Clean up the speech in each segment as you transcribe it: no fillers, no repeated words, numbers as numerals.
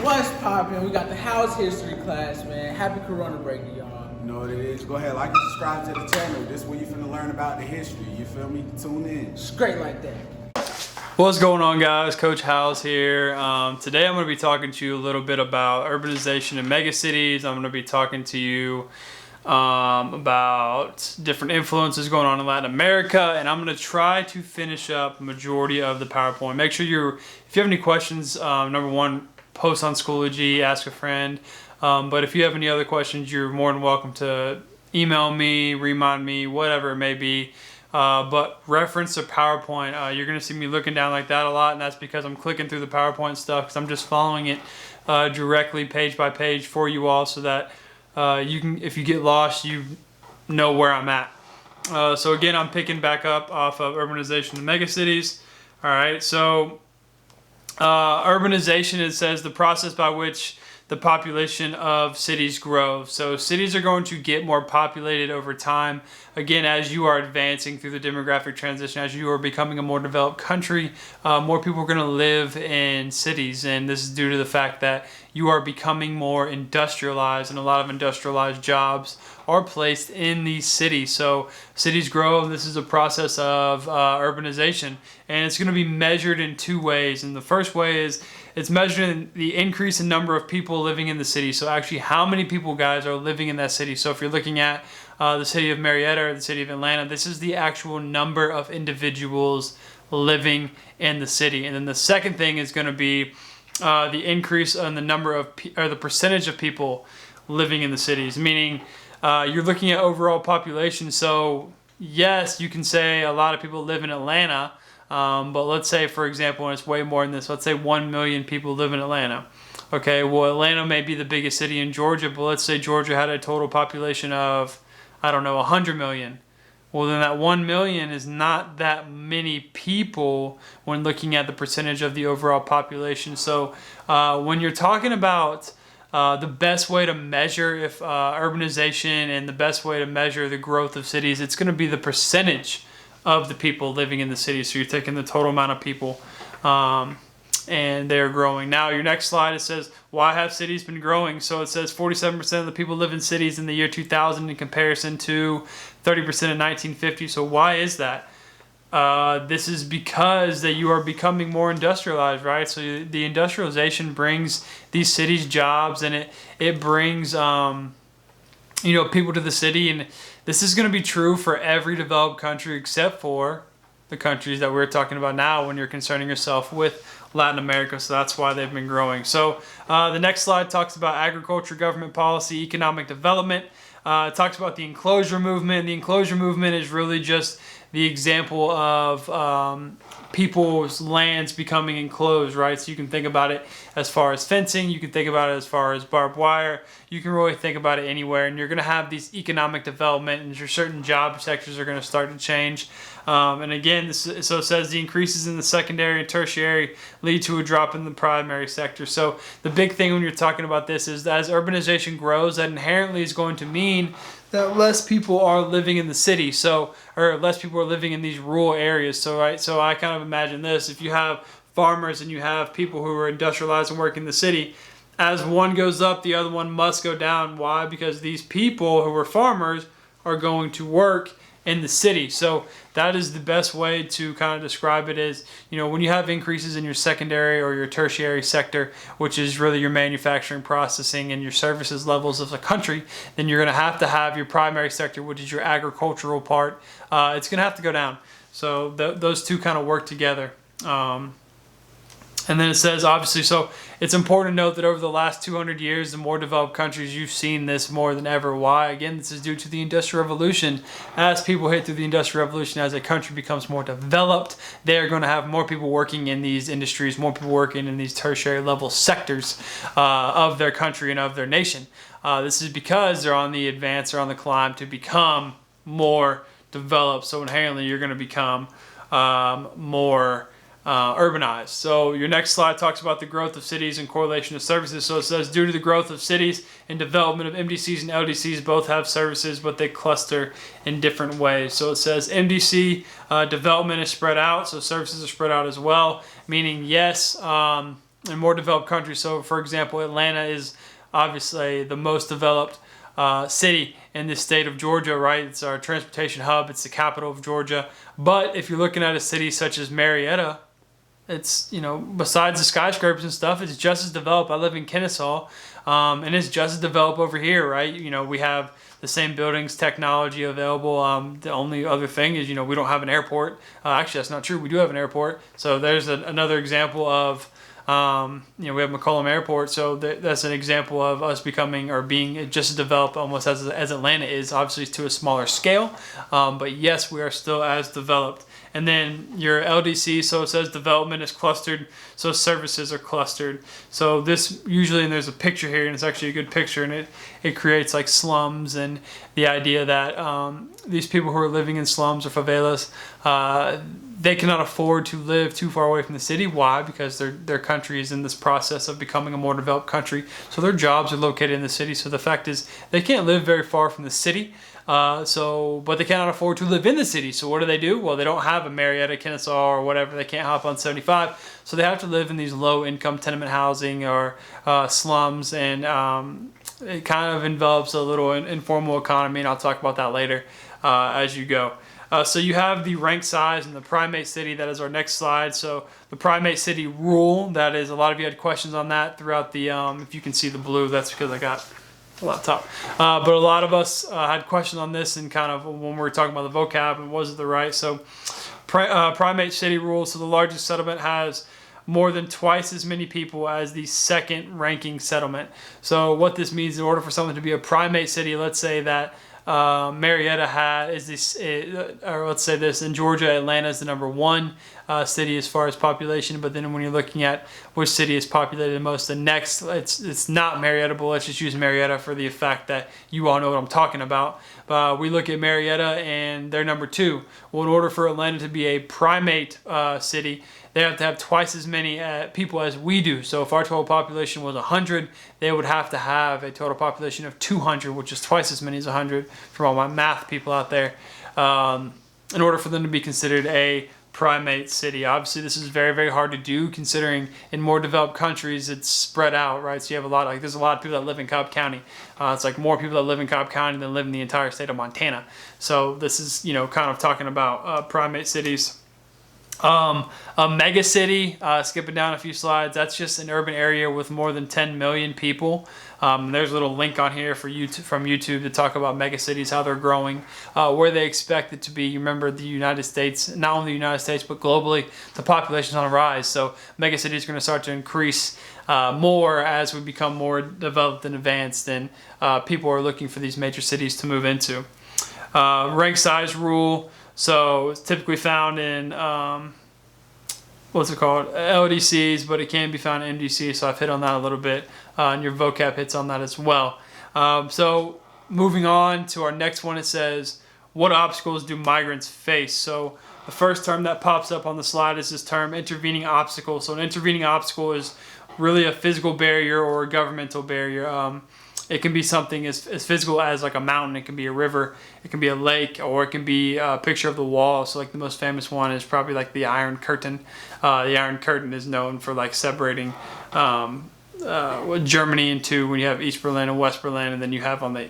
What's poppin'? We got the house history class, man. Happy Corona break to y'all. You know what it is. Go ahead, like and subscribe to the channel. This is where you finna learn about the history. You feel me? Tune in. Straight like that. What's going on, guys? Coach House here. Today I'm going to be talking to you a little bit about urbanization in megacities. I'm going to be talking to you about different influences going on in Latin America, and I'm going to try to finish up the majority of the PowerPoint. Make sure if you have any questions, number one, post on Schoology, ask a friend. But if you have any other questions, you're more than welcome to email me, remind me, whatever it may be. But reference the PowerPoint. You're going to see me looking down like that a lot, and that's because I'm clicking through the PowerPoint stuff because I'm just following it directly page by page for you all so that you can, if you get lost, you know where I'm at. So again, I'm picking back up off of urbanization in megacities. All right, so urbanization, it says the process by which the population of cities grow. So cities are going to get more populated over time. Again, as you are advancing through the demographic transition, as you are becoming a more developed country, more people are going to live in cities. And this is due to the fact that you are becoming more industrialized, and a lot of industrialized jobs are placed in these cities. So cities grow, and this is a process of urbanization. And it's going to be measured in two ways. And the first way is it's measuring the increase in number of people living in the city. So actually how many people, guys, are living in that city. So if you're looking at the city of Marietta or the city of Atlanta, this is the actual number of individuals living in the city. And then the second thing is going to be the increase in the number of, or the percentage of people living in the cities, meaning you're looking at overall population. So yes, you can say a lot of people live in Atlanta, but let's say, for example, and it's way more than this, let's say 1 million people live in Atlanta. Okay, well, Atlanta may be the biggest city in Georgia, but let's say Georgia had a total population of, I don't know, 100 million. Well, then that 1 million is not that many people when looking at the percentage of the overall population. So when you're talking about the best way to measure if urbanization and the best way to measure the growth of cities, it's going to be the percentage of the people living in the city. So you're taking the total amount of people and they're growing. Now your next slide, it says, why have cities been growing? So it says 47% of the people live in cities in the year 2000 in comparison to 30% in 1950. So why is that? This is because that you are becoming more industrialized, right? So the industrialization brings these cities jobs, and it brings people to the city. And this is going to be true for every developed country except for the countries that we're talking about now when you're concerning yourself with Latin America. So that's why they've been growing. So the next slide talks about agriculture, government policy, economic development. It talks about the enclosure movement. The enclosure movement is really just the example of people's lands becoming enclosed, right? So you can think about it as far as fencing. You can think about it as far as barbed wire. You can really think about it anywhere. And you're going to have these economic development, and your certain job sectors are going to start to change. And again, so it says the increases in the secondary and tertiary lead to a drop in the primary sector. So the big thing when you're talking about this is that as urbanization grows, that inherently is going to mean that less people are living in the city, or less people are living in these rural areas. So I kind of imagine this: if you have farmers and you have people who are industrialized and work in the city, as one goes up, the other one must go down. Why? Because these people who are farmers are going to work in the city. So that is the best way to kind of describe it is, when you have increases in your secondary or your tertiary sector, which is really your manufacturing, processing, and your services levels of the country, then you're going to have your primary sector, which is your agricultural part. It's going to have to go down. So those two kind of work together. And then it says, obviously, so it's important to note that over the last 200 years, the more developed countries, you've seen this more than ever. Why? Again, this is due to the Industrial Revolution. As people hit through the Industrial Revolution, as a country becomes more developed, they're going to have more people working in these industries, more people working in these tertiary level sectors of their country and of their nation. This is because they're on the advance, they're on the climb to become more developed. So inherently, you're going to become more urbanized. So your next slide talks about the growth of cities and correlation of services. So it says, due to the growth of cities and development of MDCs and LDCs, both have services, but they cluster in different ways. So it says MDC development is spread out, so services are spread out as well, meaning yes, in more developed countries. So, for example, Atlanta is obviously the most developed city in the state of Georgia, right? It's our transportation hub. It's the capital of Georgia. But if you're looking at a city such as Marietta, it's, besides the skyscrapers and stuff, it's just as developed. I live in Kennesaw, and it's just as developed over here, right? We have the same buildings, technology available. The only other thing is, we don't have an airport. Actually, that's not true. We do have an airport. So there's another example of, we have McCollum Airport. So that's an example of us becoming or being just as developed almost as Atlanta is, obviously to a smaller scale. But yes, we are still as developed. And then your LDC, so it says development is clustered, so services are clustered. So this usually, and there's a picture here, and it's actually a good picture, and it creates like slums, and the idea that these people who are living in slums or favelas, they cannot afford to live too far away from the city. Why? Because their country is in this process of becoming a more developed country. So their jobs are located in the city. So the fact is they can't live very far from the city. But they cannot afford to live in the city. So what do? Well, they don't have a Marietta, Kennesaw, or whatever. They can't hop on 75. So they have to live in these low-income tenement housing or slums, and it kind of envelops a little informal economy, and I'll talk about that later as you go. So you have the rank size and the primate city. That is our next slide. So the primate city rule, that is, a lot of you had questions on that throughout the, if you can see the blue, that's because I got a laptop. But a lot of us had questions on this, and kind of when we were talking about the vocab and was it the right. So primate city rule. So the largest settlement has more than twice as many people as the second ranking settlement. So what this means, in order for something to be a primate city, let's say that Marietta or let's say this, in Georgia, Atlanta is the number one city as far as population, but then when you're looking at which city is populated the most, the next, it's not Marietta, but let's just use Marietta for the effect that you all know what I'm talking about. We look at Marietta and they're number two. Well, in order for Atlanta to be a primate city, they have to have twice as many people as we do. So if our total population was 100, they would have to have a total population of 200, which is twice as many as 100 for all my math people out there, in order for them to be considered a primate city. Obviously, this is very, very hard to do, considering in more developed countries it's spread out, right? So you have there's a lot of people that live in Cobb County. It's like more people that live in Cobb County than live in the entire state of Montana. So this is, kind of talking about primate cities. A mega city, skipping down a few slides, that's just an urban area with more than 10 million people. There's a little link on here from YouTube to talk about mega cities, how they're growing, where they expect it to be. You remember the United States, not only the United States, but globally, the population's on a rise. So mega cities are going to start to increase more as we become more developed and advanced, and people are looking for these major cities to move into. Rank size rule. So it's typically found in, LDCs, but it can be found in MDCs, so I've hit on that a little bit, and your vocab hits on that as well. So moving on to our next one, it says, what obstacles do migrants face? So the first term that pops up on the slide is this term, intervening obstacle. So an intervening obstacle is really a physical barrier or a governmental barrier. It can be something as physical as like a mountain. It can be a river. It can be a lake, or it can be a picture of the wall. So like the most famous one is probably like the Iron Curtain. The Iron Curtain is known for like separating Germany into, when you have East Berlin and West Berlin, and then you have on the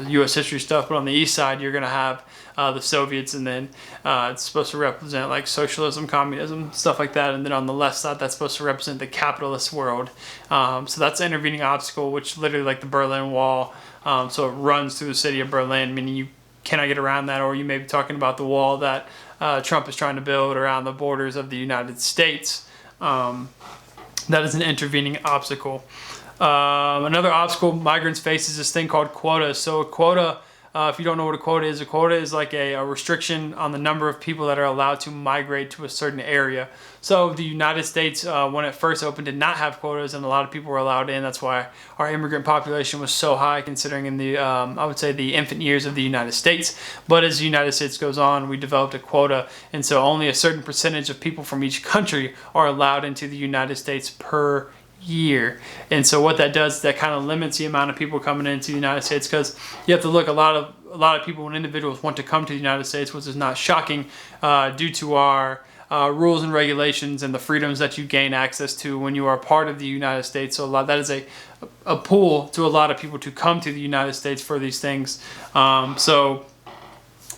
U.S. history stuff, but on the east side you're going to have the Soviets, and then it's supposed to represent like socialism, communism, stuff like that, and then on the left side that's supposed to represent the capitalist world. So that's an intervening obstacle, which literally like the Berlin Wall, so it runs through the city of Berlin, meaning you cannot get around that. Or you may be talking about the wall that Trump is trying to build around the borders of the United States. That is an intervening obstacle. Another obstacle migrants face is this thing called quotas. So a quota, if you don't know what a quota is like a restriction on the number of people that are allowed to migrate to a certain area. So the United States, when it first opened, did not have quotas, and a lot of people were allowed in. That's why our immigrant population was so high, considering in the, I would say, the infant years of the United States. But as the United States goes on, we developed a quota, and so only a certain percentage of people from each country are allowed into the United States per year. And so what that does is that kind of limits the amount of people coming into the United States, because you have to look, a lot of people and individuals want to come to the United States, which is not shocking due to our rules and regulations and the freedoms that you gain access to when you are part of the United States. So that is a pull to a lot of people to come to the United States for these things. So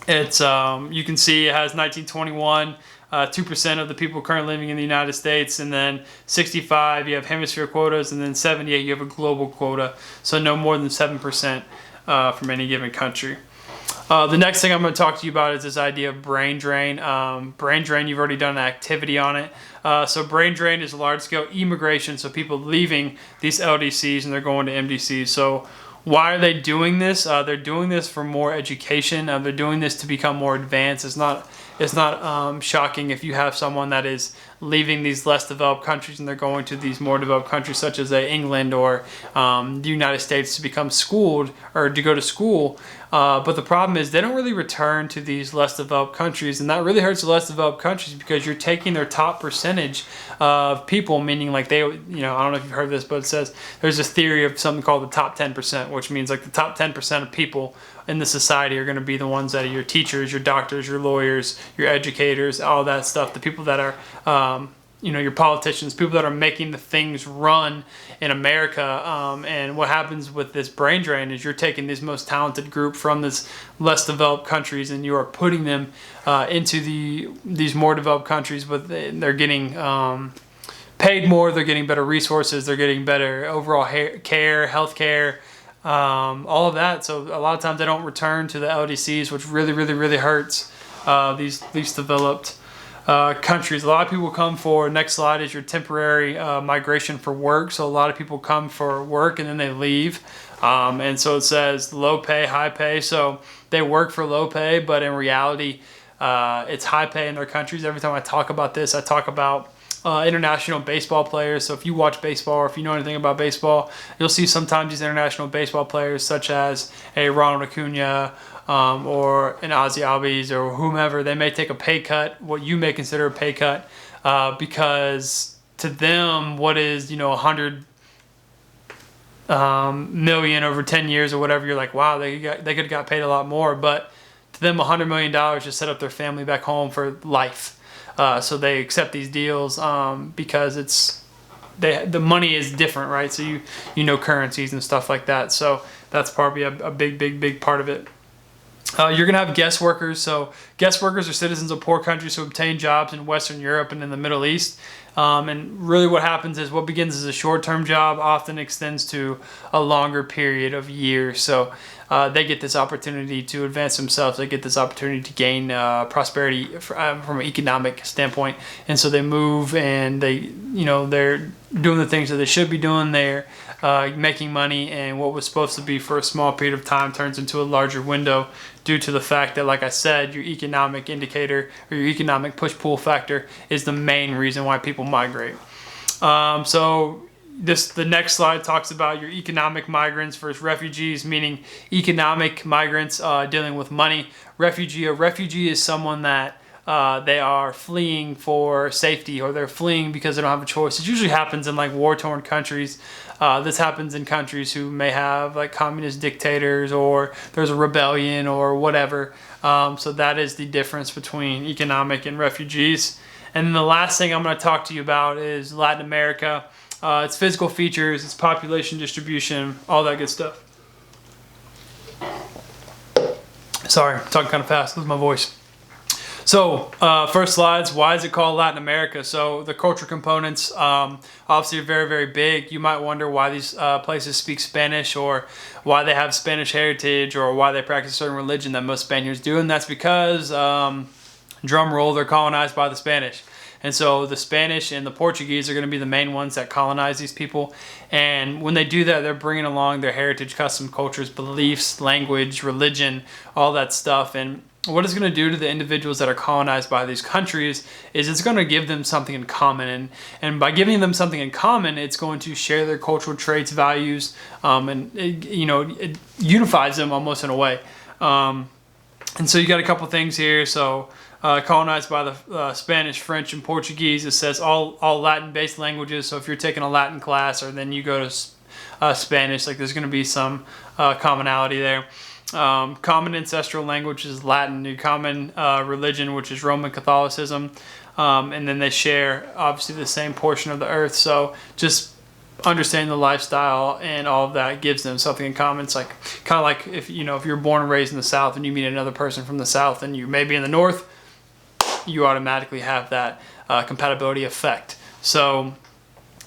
it's you can see it has 1921. 2% of the people currently living in the United States, and then 65 you have hemisphere quotas, and then 78 you have a global quota, so no more than 7% from any given country. The next thing I'm going to talk to you about is this idea of brain drain. Brain drain, you've already done an activity on it. So brain drain is large-scale immigration, so people leaving these LDCs and they're going to MDCs. So why are they doing this? They're doing this for more education. They're doing this to become more advanced. It's not shocking if you have someone that is leaving these less developed countries and they're going to these more developed countries such as England or the United States to become schooled or to go to school. But the problem is they don't really return to these less developed countries, and that really hurts the less developed countries because you're taking their top percentage of people, meaning like they, I don't know if you've heard this, but it says there's this theory of something called the top 10%, which means like the top 10% of people in the society are going to be the ones that are your teachers, your doctors, your lawyers, your educators, all that stuff. The people that are, your politicians, people that are making the things run in America. And what happens with this brain drain is you're taking this most talented group from this less developed countries and you are putting them into these more developed countries, but they're getting paid more, they're getting better resources, they're getting better overall care, health care, all of that. So a lot of times they don't return to the LDCs, which really, really, really hurts these developed countries. A lot of people come for, next slide is your temporary migration for work. So a lot of people come for work and then they leave. And so it says low pay, high pay. So they work for low pay, but in reality, it's high pay in their countries. Every time I talk about this, I talk about international baseball players. So if you watch baseball or if you know anything about baseball, you'll see sometimes these international baseball players such as a Ronald Acuna or an Ozzie Albies or whomever, they may take a pay cut, what you may consider a pay cut, because to them, what is, 100 million over 10 years or whatever, you're like, wow, they could have got paid a lot more. But to them, $100 million just set up their family back home for life. So they accept these deals because the money is different, right? So you know currencies and stuff like that. So that's probably a big part of it. You're going to have guest workers. So guest workers are citizens of poor countries who obtain jobs in Western Europe and in the Middle East. And really what happens is what begins as a short-term job often extends to a longer period of years. So they get this opportunity to advance themselves. They get this opportunity to gain prosperity from an economic standpoint. And so they move and they're doing the things that they should be doing. They're making money, and what was supposed to be for a small period of time turns into a larger window due to the fact that, like I said, your economic indicator or your economic push-pull factor is the main reason why people migrate. So the next slide talks about your economic migrants versus refugees, meaning economic migrants dealing with money. A refugee is someone that they are fleeing for safety, or they're fleeing because they don't have a choice. It usually happens in like war-torn countries. This happens in countries who may have like communist dictators, or there's a rebellion or whatever. So that is the difference between economic and refugees. And then the last thing I'm going to talk to you about is Latin America. Its physical features, its population distribution, all that good stuff. Sorry, I'm talking kind of fast. Lose my voice. So first slides, why is it called Latin America? So the cultural components obviously are very, very big. You might wonder why these places speak Spanish, or why they have Spanish heritage, or why they practice a certain religion that most Spaniards do. And that's because, drum roll, they're colonized by the Spanish. And so the Spanish and the Portuguese are going to be the main ones that colonize these people. And when they do that, they're bringing along their heritage, custom, cultures, beliefs, language, religion, all that stuff. And what it's going to do to the individuals that are colonized by these countries is it's going to give them something in common. And by giving them something in common, it's going to share their cultural traits, values, and it unifies them almost in a way. And so you got a couple things here. So colonized by the Spanish, French, and Portuguese. It says all Latin-based languages. So if you're taking a Latin class, or then you go to Spanish, like there's going to be some commonality there. common ancestral language is Latin, your common religion, which is Roman Catholicism, and then they share obviously the same portion of the earth. So just understanding the lifestyle and all of that gives them something in common. It's like kind of like if you're born and raised in the South and you meet another person from the South and you may be in the North, you automatically have that compatibility effect. So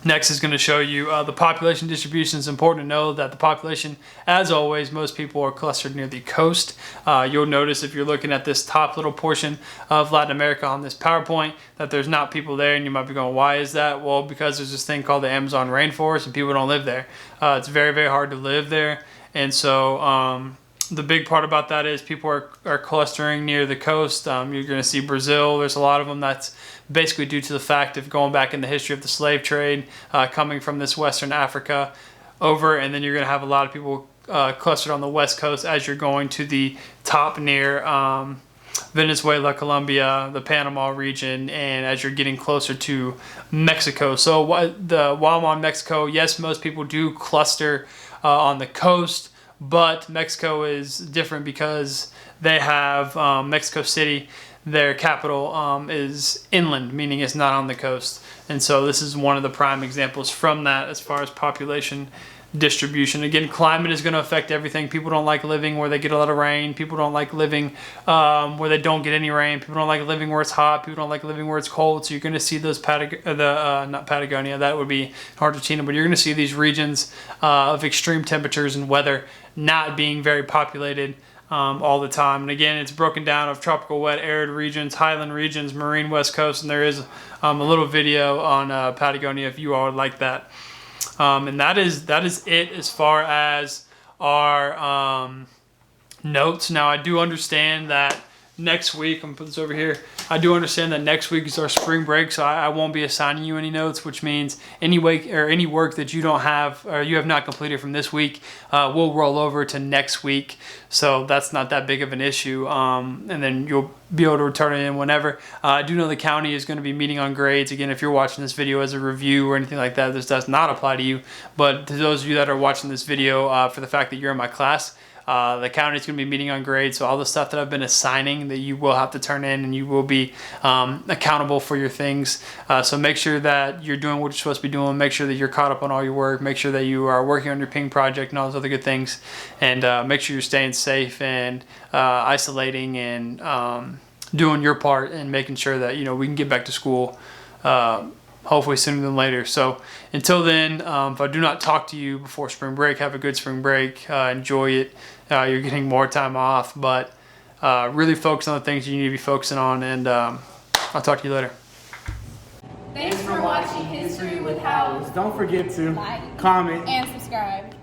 next is going to show you the population distribution. It's important to know that the population, as always, most people are clustered near the coast. You'll notice if you're looking at this top little portion of Latin America on this PowerPoint that there's not people there, and you might be going, why is that? Well, because there's this thing called the Amazon rainforest and people don't live there. It's very, very hard to live there. And so the big part about that is people are clustering near the coast. You're going to see Brazil. There's a lot of them. That's basically due to the fact of going back in the history of the slave trade, coming from this Western Africa over, and then you're going to have a lot of people clustered on the west coast as you're going to the top near Venezuela, Colombia, the Panama region, and as you're getting closer to Mexico. So while I'm on Mexico, yes, most people do cluster on the coast, but Mexico is different because they have Mexico City. Their capital is inland, meaning it's not on the coast. And so this is one of the prime examples from that as far as population distribution. Again, climate is going to affect everything. People don't like living where they get a lot of rain. People don't like living where they don't get any rain. People don't like living where it's hot. People don't like living where it's cold. So you're going to see those not Patagonia, that would be Argentina, but you're going to see these regions of extreme temperatures and weather not being very populated all the time. And again, it's broken down of tropical wet arid regions, highland regions, marine west coast, and there is a little video on Patagonia if you all would like that. And that is it as far as our notes. Now I do understand that next week, I'm gonna put this over here, I do understand that next week is our spring break, so I won't be assigning you any notes, which means any work that you don't have or you have not completed from this week will roll over to next week. So that's not that big of an issue, and then you'll be able to return it in whenever. I do know the county is going to be meeting on grades. Again, if you're watching this video as a review or anything like that, this does not apply to you. But to those of you that are watching this video for the fact that you're in my class, the county is going to be meeting on grades, so all the stuff that I've been assigning that you will have to turn in, and you will be accountable for your things. So make sure that you're doing what you're supposed to be doing. Make sure that you're caught up on all your work. Make sure that you are working on your ping project and all those other good things. And make sure you're staying safe and isolating and doing your part and making sure that we can get back to school hopefully sooner than later. So until then, if I do not talk to you before spring break, have a good spring break. Enjoy it. You're getting more time off, but really focus on the things you need to be focusing on, and I'll talk to you later. Thanks for watching History with House. Don't forget to Like, comment and subscribe.